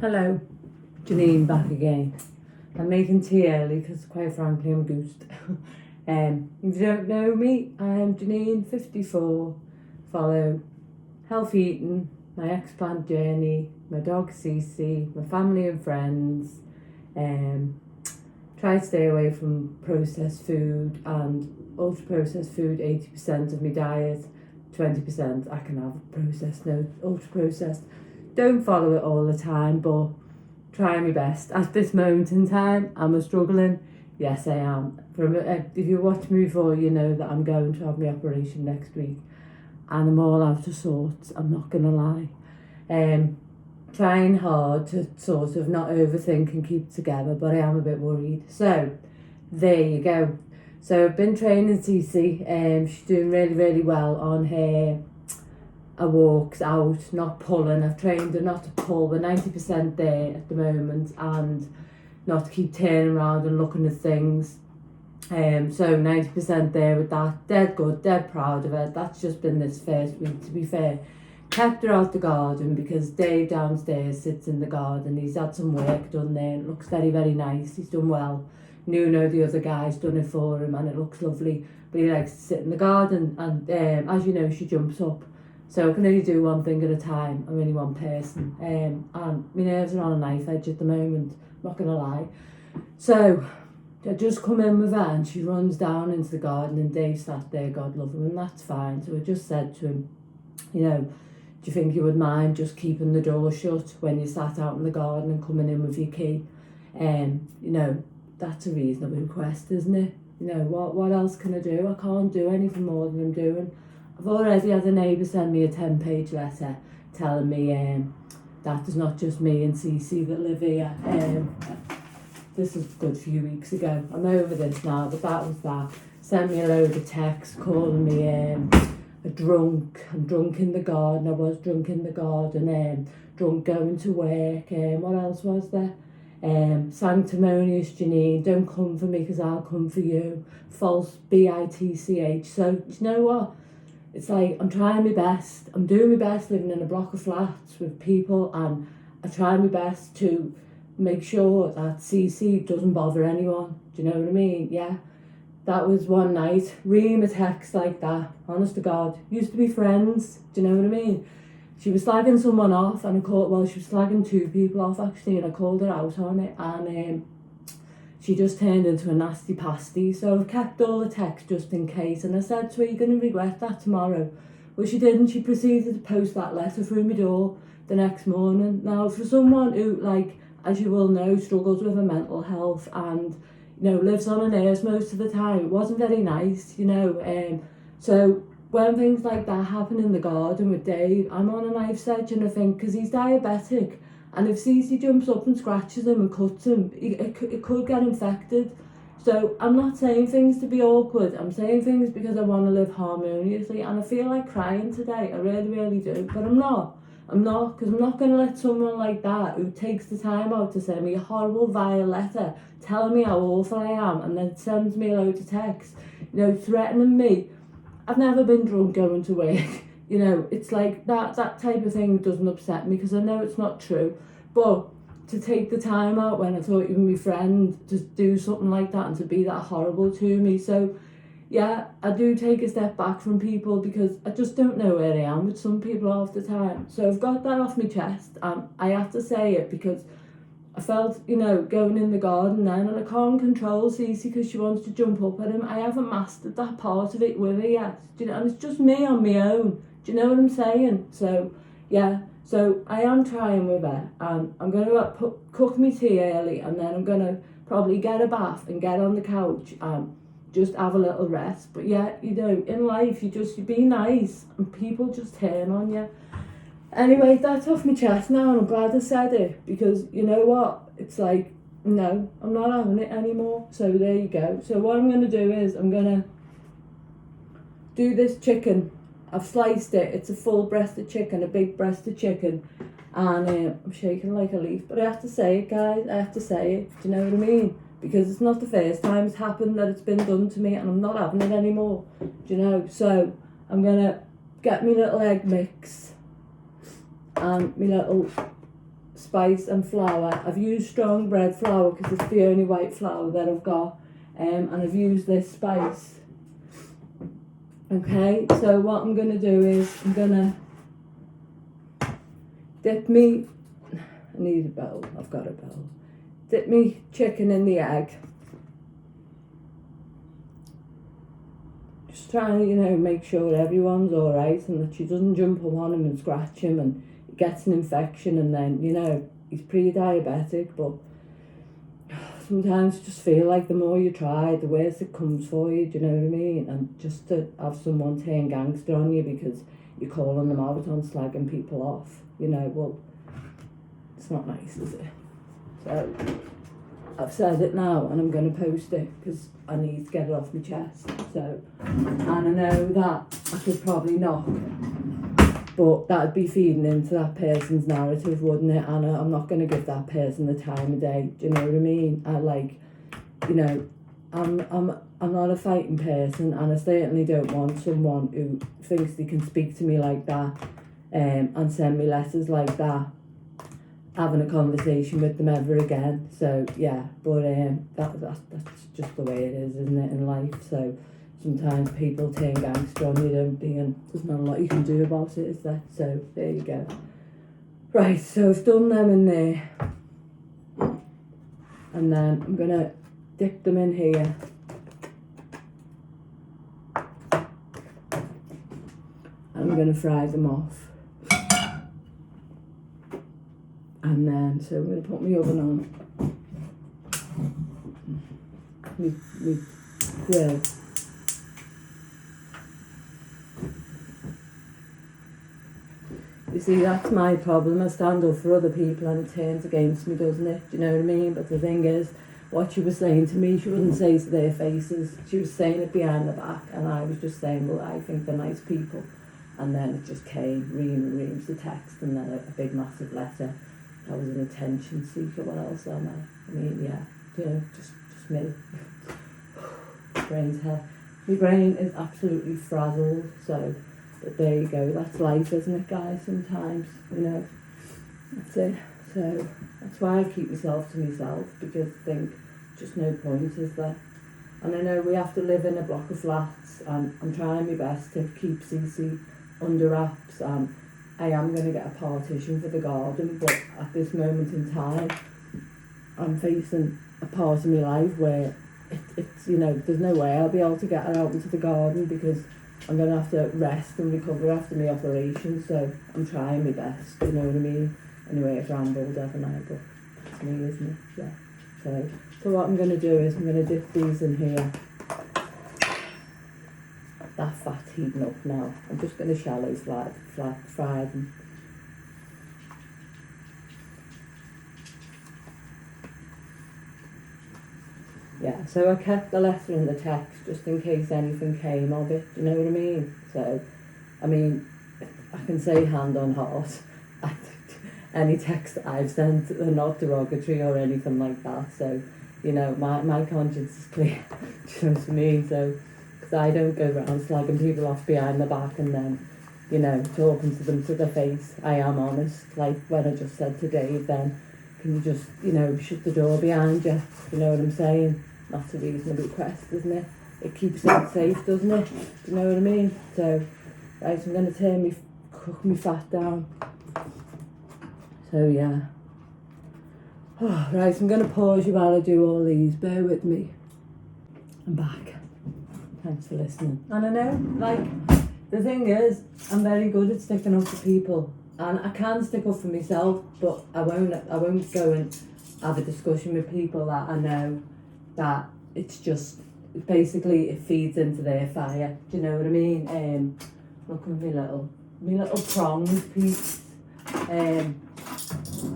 Hello, Janine back again. I'm making tea early because quite frankly I'm goosed. If you don't know me, I'm Janine, 54, follow healthy eating, my explant journey, my dog Cece, my family and friends, try to stay away from processed food and ultra processed food, 80% of my diet, 20% I can have processed, no ultra processed. Don't follow it all the time, but try my best. At this moment in time, am I struggling? Yes, I am. If you watch me before, you know that I'm going to have my operation next week, and I'm all out of sorts. I'm not gonna lie. Trying hard to sort of not overthink and keep it together, but I am a bit worried. So there you go. So I've been training Cece. She's doing really, really well on her walks out, not pulling. I've trained her not to pull. We're 90% there at the moment, and not to keep turning around and looking at things. So 90% there with that. Dead good, dead proud of it. That's just been this first week, to be fair. Kept her out the garden because Dave downstairs sits in the garden. He's had some work done there. It looks very, very nice. He's done well. Nuno, the other guy's done it for him, and it looks lovely. But he likes to sit in the garden, and as you know, she jumps up. So I can only do one thing at a time. I'm only one person. And my nerves are on a knife edge at the moment, not going to lie. So I just come in with her and she runs down into the garden and Dave sat there, God love him, and that's fine. So I just said to him, do you think you would mind just keeping the door shut when you sat out in the garden and coming in with your key? That's a reasonable request, isn't it? What else can I do? I can't do anything more than I'm doing. I've already had a neighbour send me a 10-page letter telling me that it's not just me and Cece that live here. This was a good few weeks ago. I'm over this now, but that was that. Sent me a load of texts calling me a drunk. I'm drunk in the garden. I was drunk in the garden. Drunk going to work. What else was there? Sanctimonious Janine, don't come for me because I'll come for you. False bitch. So you know what? It's like I'm trying my best. I'm doing my best living in a block of flats with people, and I try my best to make sure that CC doesn't bother anyone. Do you know what I mean? Yeah. That was one night. Ream a text like that. Honest to God. Used to be friends. Do you know what I mean? She was slagging someone off, and she was slagging two people off actually, and I called her out on it, and she just turned into a nasty pasty. So I've kept all the texts just in case, and I said to her, you're going to regret that tomorrow. Well, she didn't. She proceeded to post that letter through my door the next morning. Now, for someone who, as you will know, struggles with her mental health and, lives on a nurse most of the time, it wasn't very nice, So when things like that happen in the garden with Dave, I'm on a knife's edge, and I think, because he's diabetic, and if Cece jumps up and scratches him and cuts him, it could get infected. So I'm not saying things to be awkward. I'm saying things because I want to live harmoniously. And I feel like crying today. I really, really do. But I'm not. Because I'm not going to let someone like that, who takes the time out to send me a horrible, vile letter telling me how awful I am, and then sends me a load of texts, threatening me. I've never been drunk going to work. It's like that type of thing doesn't upset me because I know it's not true. But to take the time out when I thought you were my friend to do something like that and to be that horrible to me. So, yeah, I do take a step back from people because I just don't know where I am with some people half the time. So I've got that off my chest, and I have to say it because I felt, going in the garden then, and I can't control Cece because she wants to jump up at him. I haven't mastered that part of it with her yet, and it's just me on my own. Do you know what I'm saying? So, yeah, so I am trying with her, and I'm going to cook me tea early, and then I'm going to probably get a bath and get on the couch and just have a little rest. But yeah, in life, you be nice, and people just turn on you. Anyway, that's off my chest now, and I'm glad I said it, because you know what? It's like, no, I'm not having it anymore. So there you go. So what I'm going to do is I'm going to do this chicken. I've sliced it. It's a full-breasted chicken, a big breasted chicken. And I'm shaking like a leaf. But I have to say it, guys. I have to say it. Do you know what I mean? Because it's not the first time it's happened that it's been done to me, and I'm not having it anymore. Do you know? So I'm going to get me little egg mix and my little spice and flour. I've used strong bread flour because it's the only white flour that I've got, and I've used this spice. Okay, so what I'm going to do is I'm going to dip me, I need a bowl, I've got a bowl, dip me chicken in the egg. Just trying to, make sure everyone's alright and that she doesn't jump upon him and scratch him and he gets an infection, and then, he's pre-diabetic, but sometimes you just feel like the more you try, the worse it comes for you, do you know what I mean? And just to have someone turn gangster on you because you're calling them out on slagging people off, well, it's not nice, is it? So, I've said it now and I'm going to post it because I need to get it off my chest. So, and I know that I could probably not, but that'd be feeding into that person's narrative, wouldn't it? And I'm not going to give that person the time of day. Do you know what I mean? I'm not a fighting person, and I certainly don't want someone who thinks they can speak to me like that, and send me letters like that, having a conversation with them ever again. So yeah, but that's just the way it is, isn't it, in life? So sometimes people turn gangster on you, don't they? And there's not a lot you can do about it, is there? So there you go. Right, so I've done them in there, and then I'm gonna dip them in here. I'm gonna fry them off. And then, so I'm going to put my oven on, my grill. You see, that's my problem. I stand up for other people and it turns against me, doesn't it? Do you know what I mean? But the thing is, what she was saying to me, she wouldn't say to their faces. She was saying it behind the back, and I was just saying, well, I think they're nice people. And then it just came, reams the text, and then a big massive letter. I was an attention seeker. What else am I? I mean, yeah, just me. Brain's hell. My brain is absolutely frazzled. So, but there you go. That's life, isn't it, guys? Sometimes, that's it. So that's why I keep myself to myself, because I think just no point, is there? And I know we have to live in a block of flats, and I'm trying my best to keep Cece under wraps, and I am going to get a partition for the garden, but at this moment in time, I'm facing a part of my life where it's there's no way I'll be able to get her out into the garden because I'm going to have to rest and recover after my operation, so I'm trying my best, you know what I mean? Anyway, I've rambled, haven't I? But it's me, isn't it? Yeah. So what I'm going to do is I'm going to dip these in here. That fat heating up now. I'm just going to shallow fry them. Yeah, so I kept the letter in the text just in case anything came of it, you know what I mean? So, I mean, I can say hand on heart, any text that I've sent are not derogatory or anything like that, so, my conscience is clear, do you know what I mean? So, because I don't go around slagging people off behind the back and then, talking to them to their face. I am honest, like when I just said to Dave then, can you just, shut the door behind you, you know what I'm saying? That's a reasonable request, isn't it? It keeps it safe, doesn't it? Do you know what I cook my fat down. So yeah. Oh, right, I'm going to pause you while I do all these. Bear with me. I'm back. Thanks for listening. And I know, the thing is, I'm very good at sticking up for people. And I can stick up for myself, but I won't go and have a discussion with people that I know that it's just, basically it feeds into their fire. Do you know what I mean? Look at my little prongs piece.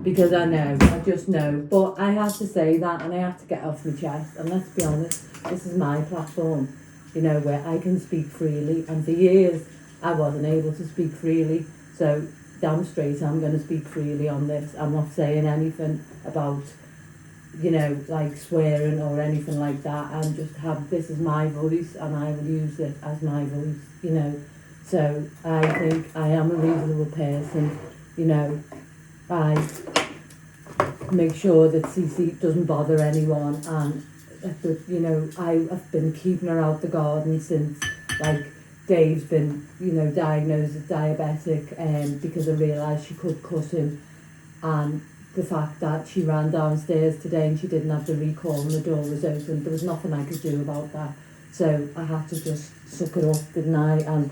Because I just know. But I have to say that, and I have to get off my chest. And let's be honest, this is my platform, where I can speak freely. And for years, I wasn't able to speak freely. So, damn straight, I'm going to speak freely on this. I'm not saying anything about, swearing or anything like that. I'm just this is my voice, and I will use it as my voice, So, I think I am a reasonable person, I make sure that Cece doesn't bother anyone, and you know, I've been keeping her out the garden since, like, Dave's been, you know, diagnosed as diabetic, because I realised she could cut him, and the fact that she ran downstairs today and she didn't have the recall and the door was open, there was nothing I could do about that. So I had to just suck it up, didn't I, and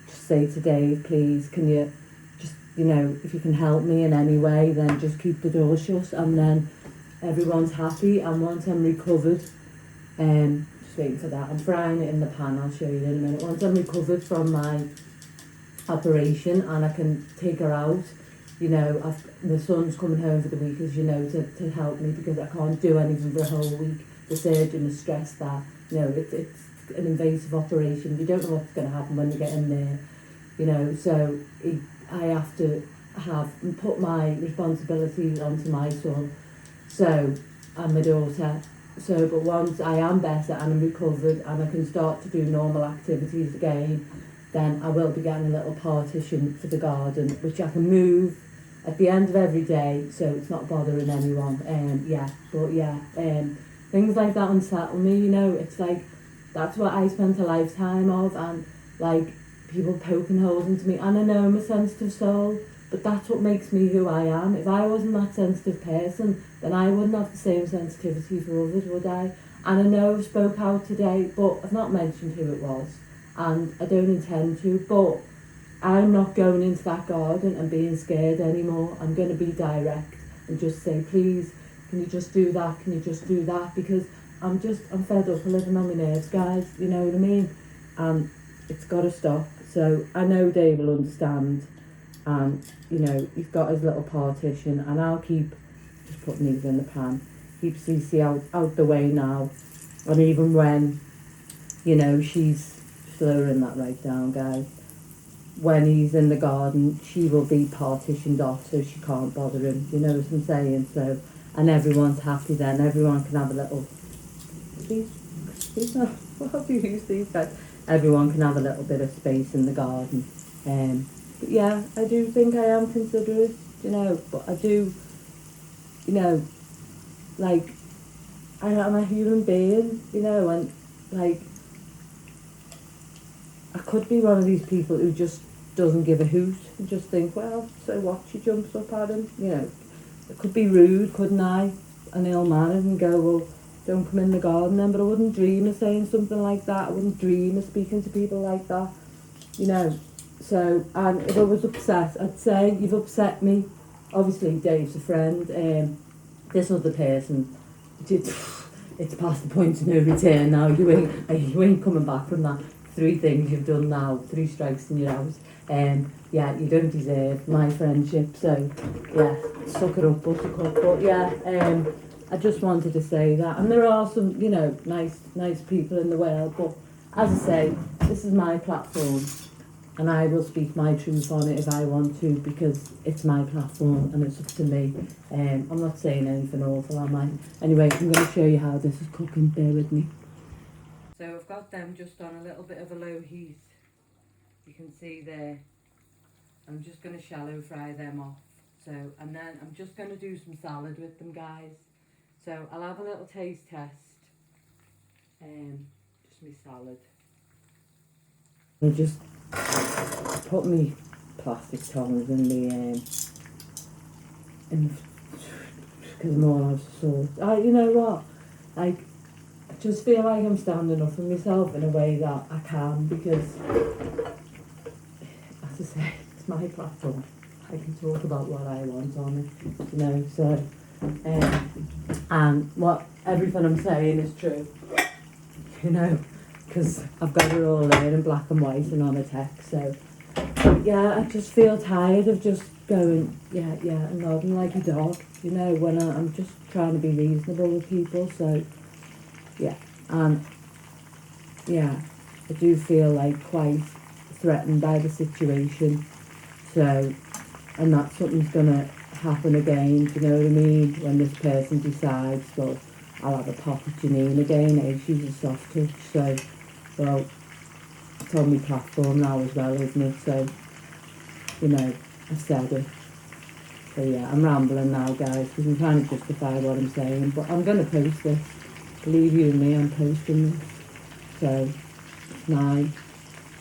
just say to Dave, please, can you just, you know, if you can help me in any way, then just keep the door shut, and then everyone's happy. And once I'm recovered, just waiting for that, I'm frying it in the pan, I'll show you in a minute. Once I'm recovered from my operation and I can take her out, you know, the son's coming home for the week, as you know, to help me, because I can't do anything for a whole week. The surgeon has stressed that, you know, it's an invasive operation. You don't know what's going to happen when you get in there, you know, so I have to put my responsibilities onto my son, so, and my daughter. So, but once I am better and I'm recovered and I can start to do normal activities again, then I will be getting a little partition for the garden, which I can move at the end of every day, so it's not bothering anyone. Things like that unsettle me, you know. It's like, that's what I spent a lifetime of, and like, people poking holes into me, and I know I'm a sensitive soul, but that's what makes me who I am. If I wasn't that sensitive person, then I wouldn't have the same sensitivity for others, would I? And I know I spoke out today, but I've not mentioned who it was, and I don't intend to, but I'm not going into that garden and being scared anymore. I'm going to be direct and just say, please, can you just do that? Can you just do that? Because I'm fed up of living on my nerves, guys, you know what I mean? And it's got to stop. So I know Dave will understand, and, you know, he's got his little partition, and I'll keep just putting these in the pan, keep Cece out the way now. And even when, you know, she's slowing that right down, guys, when he's in the garden, she will be partitioned off so she can't bother him, you know what I'm saying? So, and everyone's happy then, everyone can have a little, what do you use these guys? Everyone can have a little bit of space in the garden. But yeah, I do think I am considerate, you know, but I do, you know, like, I'm a human being, you know, and like, I could be one of these people who just doesn't give a hoot and just think, well, so what, she jumps up at him, you know. It could be rude, couldn't I, and ill-mannered, and go, well, don't come in the garden then, but I wouldn't dream of saying something like that. I wouldn't dream of speaking to people like that, you know. So, and if I was upset, I'd say, you've upset me. Obviously, Dave's a friend. This other person, it's past the point of no return now. You ain't coming back from that. 3 things you've done now, 3 strikes in your house. Yeah, you don't deserve my friendship, so yeah, suck it up, buttercup. But yeah, I just wanted to say that. And there are some, you know, nice people in the world, but as I say, this is my platform, and I will speak my truth on it if I want to, because it's my platform and it's up to me. I'm not saying anything awful, am I? Anyway, I'm going to show you how this is cooking, bear with me. So I've got them just on a little bit of a low heat. You can see there. I'm just going to shallow fry them off. So, and then I'm just going to do some salad with them, guys. So I'll have a little taste test. Just my salad. I just put me plastic tongs in the because I'm all out of salt. You know what? Like, I just feel like I'm standing up for myself in a way that I can, because, as I say, it's my platform. I can talk about what I want on it, you know, so, and what everything I'm saying is true, you know, because I've got it all there in black and white and on a text. So yeah, I just feel tired of just going yeah and nodding like a dog, you know, when I'm just trying to be reasonable with people. So yeah, yeah, I do feel like quite threatened by the situation. So, and that something's gonna happen again, do you know what I mean, when this person decides, well, I'll have a pop at Janine again, she's a soft touch. So, well, it's on my platform now as well, isn't it? So, you know, I've said it. So yeah, I'm rambling now, guys, because I'm trying to justify what I'm saying. But I'm going to post this. Believe you me, I'm posting this. So my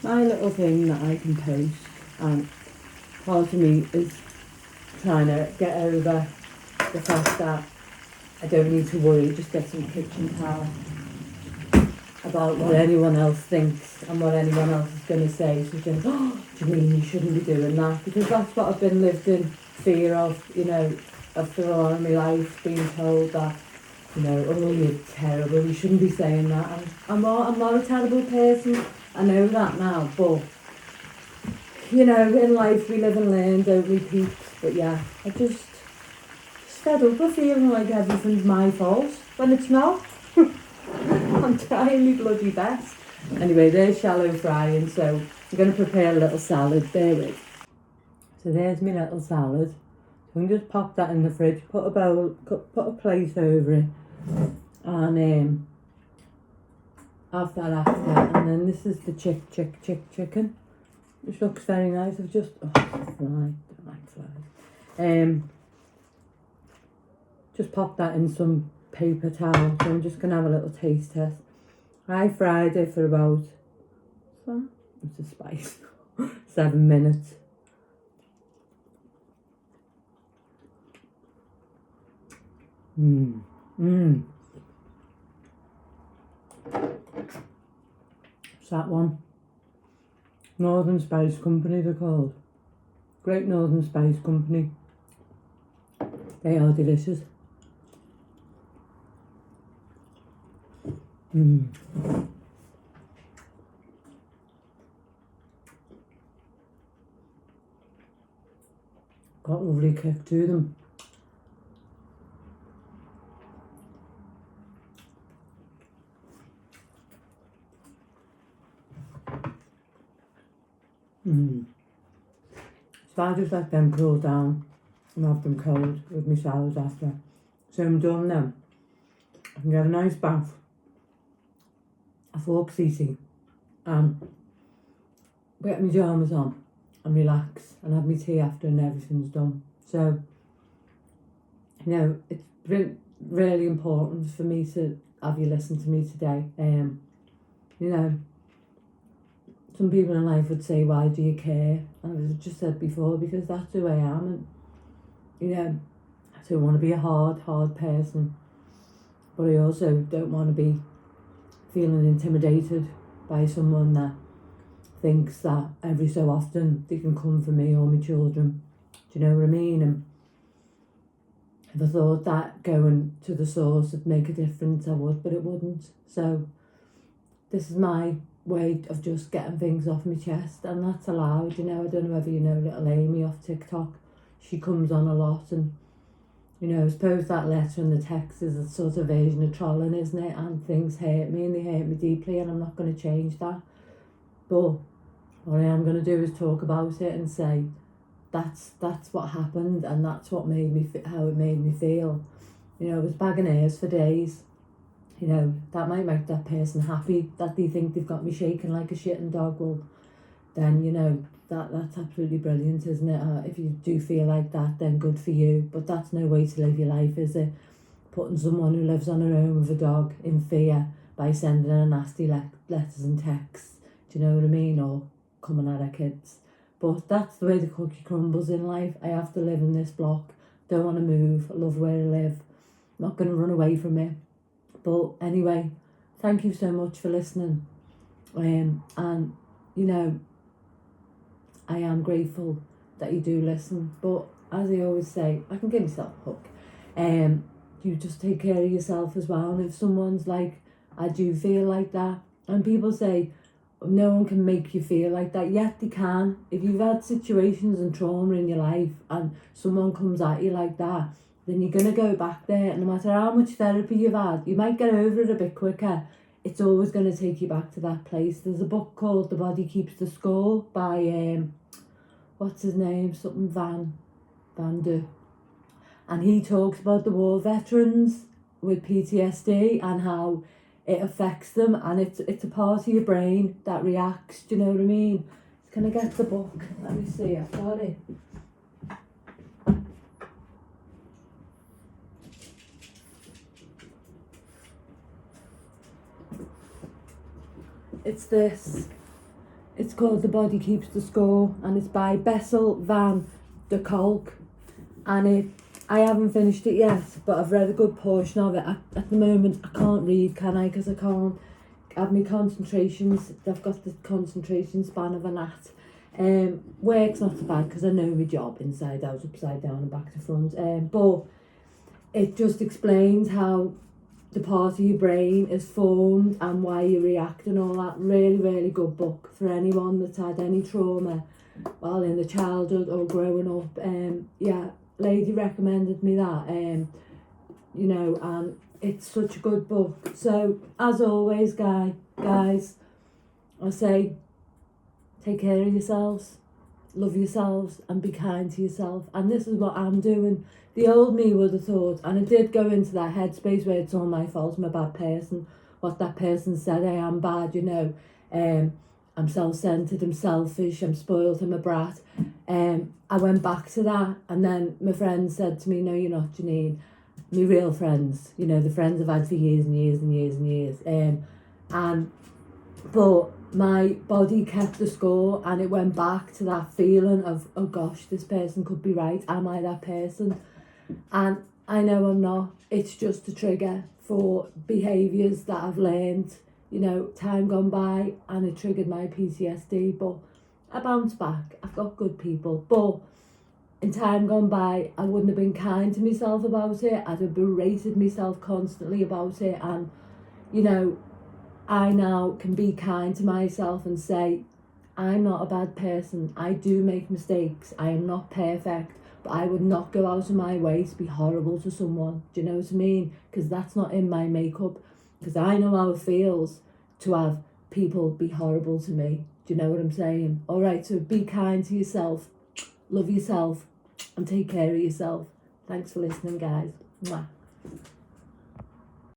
little thing that I can post, and part of me is trying to get over the fact that I don't need to worry, just get some kitchen towel, about what anyone else thinks and what anyone else is going to say. So just, oh, do you mean you shouldn't be doing that? Because that's what I've been lived in fear of, you know, after all my life, being told that, you know, oh, you're terrible, you shouldn't be saying that. And I'm not a terrible person, I know that now, but, you know, in life we live and learn, don't we, peeps? But yeah, I just fed up of feeling like everything's my fault when it's not. I'm trying my bloody best. Anyway, there's shallow frying, so I'm going to prepare a little salad, bear with. So there's my little salad. So I can just pop that in the fridge, put a plate over it, and have that after. And then this is the chicken, which looks very nice. I've just, don't like flies. Just pop that in some paper towel. So I'm just going to have a little taste test. I fried it for about, what's the spice, 7 minutes. It's that one. Northern Spice Company, they're called. Great Northern Spice Company. They are delicious. Got a lovely kick to them. So I just let them cool down and have them cold with my salads after. So I'm done then. I can get a nice bath, a fork CC, and get my pyjamas on and relax and have my tea after and everything's done. So, you know, it's been really important for me to have you listen to me today. You know, some people in life would say, why do you care? And as I just said before, because that's who I am. And, you know, I don't want to be a hard person. But I also don't want to be feeling intimidated by someone that thinks that every so often they can come for me or my children. Do you know what I mean? And if I thought that going to the source would make a difference, I would, but it wouldn't. So this is my way of just getting things off my chest, and that's allowed. You know, I don't know whether you know little Amy off TikTok. She comes on a lot, and you know, I suppose that letter and the text is a sort of version of trolling, isn't it? And things hurt me, and they hurt me deeply, and I'm not going to change that. But what I am going to do is talk about it and say that's what happened, and that's what made me how it made me feel. You know, it was bagging ears for days. You know, that might make that person happy, that they think they've got me shaking like a shitting dog. Well, then, you know, that's absolutely brilliant, isn't it? If you do feel like that, then good for you. But that's no way to live your life, is it? Putting someone who lives on her own with a dog in fear by sending her nasty letters and texts. Do you know what I mean? Or coming at her kids. But that's the way the cookie crumbles in life. I have to live in this block. Don't want to move. I love where I live. Not going to run away from it. But anyway, thank you so much for listening. And, you know, I am grateful that you do listen. But as I always say, I can give myself a hook. You just take care of yourself as well. And if someone's like, I do feel like that, and people say, no one can make you feel like that, yet they can. If you've had situations and trauma in your life and someone comes at you like that, then you're going to go back there, and no matter how much therapy you've had, you might get over it a bit quicker. It's always going to take you back to that place. There's a book called The Body Keeps the Score by, what's his name? Something Van De. And he talks about the war veterans with PTSD and how it affects them, and it's a part of your brain that reacts. Do you know what I mean? Can I get the book? Let me see, I've got it. it's this. It's called The Body Keeps the Score, and it's by Bessel van der Kolk. And I haven't finished it yet, but I've read a good portion of it. At the moment, I can't read, can I? Because I can't have my concentrations. I've got the concentration span of a gnat. Work's not so bad because I know my job inside out, upside down and back to front. But it just explains how the part of your brain is formed and why you react and all that. Really, really good book for anyone that's had any trauma while in the childhood or growing up. Yeah, lady recommended me that. You know, and it's such a good book. So as always, guys, I say take care of yourselves, love yourselves, and be kind to yourself. And this is what I'm doing. The old me would have thought, and I did go into that headspace where it's all my fault, I'm a bad person, what that person said, I am bad, you know, I'm self-centred, I'm selfish, I'm spoiled, I'm a brat. I went back to that, and then my friend said to me, no, you're not, Janine. My real friends, you know, the friends I've had for years and years and years and years. But my body kept the score, and it went back to that feeling of, oh gosh, this person could be right, am I that person? And I know I'm not. It's just a trigger for behaviours that I've learned, you know, time gone by, and it triggered my PTSD. But I bounced back. I've got good people. But in time gone by, I wouldn't have been kind to myself about it. I'd have berated myself constantly about it. And, you know, I now can be kind to myself and say, I'm not a bad person. I do make mistakes. I am not perfect. But I would not go out of my way to be horrible to someone. Do you know what I mean? Because that's not in my makeup. Because I know how it feels to have people be horrible to me. Do you know what I'm saying? All right, so be kind to yourself, love yourself, and take care of yourself. Thanks for listening, guys. Mwah.